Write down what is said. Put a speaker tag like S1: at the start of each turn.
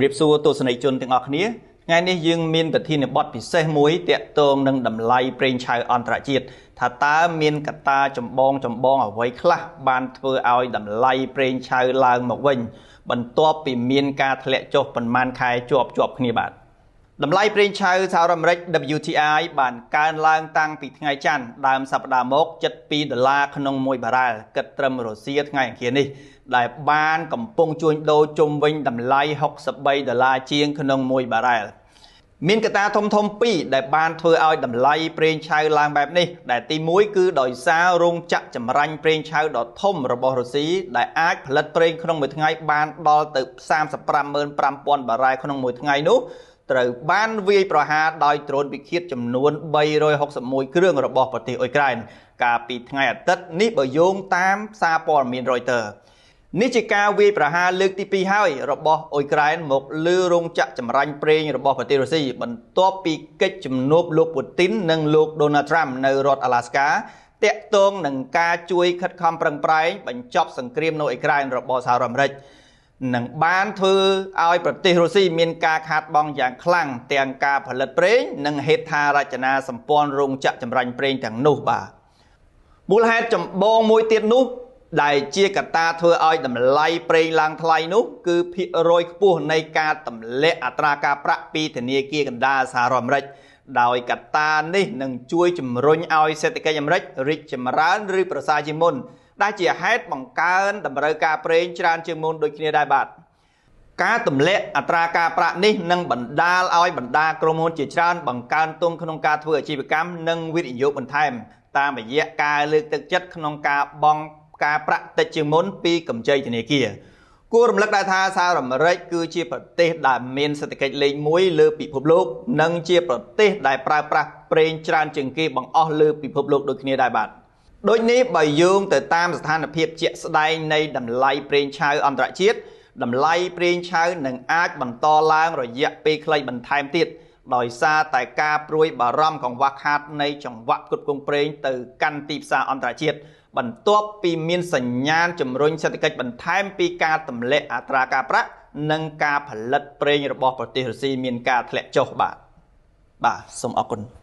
S1: រៀបសួរទស្សនិកជនទាំងអស់គ្នាថ្ងៃនេះយើងមានប្រធានបទពិសេសមួយទាក់ទងនឹងតម្លៃប្រេងឆៅអន្តរជាតិថាតើមានកត្តាចម្បងអ្វីខ្លះបានធ្វើឲ្យតម្លៃប្រេងឆៅឡើងមកវិញបន្ទាប់ពីមានការធ្លាក់ចុះប៉ុន្មានខែជាប់គ្នាបាទតម្លៃប្រេងឆៅសហរដ្ឋអាមេរិក WTI បានកើនឡើងតាំងពីថ្ងៃច័ន្ទដើមសប្តាហ៍មក$72ក្នុង1បារ៉ែលគិតត្រឹមរុស្ស៊ីថ្ងៃអង្គារនេះដែលបានកំពុងជួញដូរជុំវិញតម្លៃ$63ជាងក្នុង1បារ៉ែលមានកត្តាធំពីរដែលបានធ្វើឲ្យតម្លៃប្រេងឆៅឡើងបែបនេះដែលទី1គឺដោយសាររោងចក្រចម្រាញ់ប្រេងឆៅដ៏ធំរបស់រុស្ស៊ីដែលអាចផលិតប្រេងក្នុងមួយថ្ងៃបានដល់ទៅ35,500បារ៉ែលក្នុងមួយថ្ងៃនោះត្រូវបានវាយប្រហារដោយដ្រូនវិឃាតចំនួន361គ្រឿងរបស់ប្រទេសអ៊ុយក្រែនកាលពីថ្ងៃអាទិត្យនេះបើយោងតាមសារព័ត៌មាន Reuters នេះជាការវាយប្រហារលើកទី2ហើយរបស់អ៊ុយក្រែនមកលើរោងចក្រចម្រាញ់ប្រេងរបស់ប្រទេសរុស្ស៊ីបន្ទាប់ពីកិច្ចជំនួបលោកពូទីននិងលោកដូណាល់ត្រាំនៅរដ្ឋអាឡាស្កាតាក់ទងនឹងការជួយខិតខំប្រឹងប្រែងបញ្ចប់សង្គ្រាមនៅអ៊ុយក្រែនរបស់សហរដ្ឋអាមេរិកនឹងបានធ្វើឲ្យប្រទេសរុស្ស៊ីមានការខាតបង់យ៉ាងខ្លាំងទាំងការផលិតប្រេងនិងហេដ្ឋារចនាសម្ព័ន្ធរោងចក្រចម្រាញ់ប្រេងទាំងនោះបាទមូលហេតុចម្បងមួយទៀតនោះដែលជាកត្តាធ្វើឲ្យតម្លៃប្រេងឡើងថ្លៃនោះគឺភាគរយខ្ពស់នៃការទម្លាក់អត្រាការប្រាក់ពីធនាគារកណ្ដាលសហរដ្ឋអាមេរិកដោយកត្តានេះនឹងជួយជំរុញឲ្យសេដ្ឋកិច្ចអាមេរិករីកចម្រើនឬប្រសើរជាងមុនដែលជាហេតុបង្កើនតម្រូវការប្រេងច្រើនជាងមុនដូចគ្នាដែរបាទការទម្លាក់អត្រាការប្រាក់នេះនឹងបណ្ដាលឲ្យបណ្ដាក្រុមហ៊ុនជាច្រើនបង្កើនទុនក្នុងការធ្វើអាជីវកម្មនិងវិនិយោគបន្ថែមតាមរយៈការលើកទឹកចិត្តក្នុងការបង់ការប្រាក់តិចជាងមុនពីកម្ចីធនាគារគួររំលឹកដែរថាសហរដ្ឋអាមេរិកគឺជាប្រទេសដែលមានសេដ្ឋកិច្ចលេខ1លើពិភពលោកនិងជាប្រទេសដែលប្រើប្រាស់ប្រេងច្រើនជាងគេបង្អស់លើពិភពលោកដូចគ្នាដែរបាទដូចនេះបើយោងទៅតាមស្ថានភាពជាក់ស្ដែងនៃតម្លៃប្រេងឆៅអន្តរជាតិតម្លៃប្រេងឆៅនឹងអាចបន្តឡើងរយៈពេលខ្លីបន្ថែមទៀតដោយសារតែការព្រួយបារម្ភកង្វះខាតនៃចង្វាក់ផ្គត់ផ្គង់ប្រេងទៅកាន់ទីផ្សារអន្តរជាតិបន្ទាប់ពីមានសញ្ញាណជំរុញសេដ្ឋកិច្ចបន្ថែមពីការទម្លាក់អត្រាការប្រាក់និងការផលិតប្រេងរបស់ប្រទេសរុស្ស៊ីមានការធ្លាក់ចុះបាទសូមអរគុណ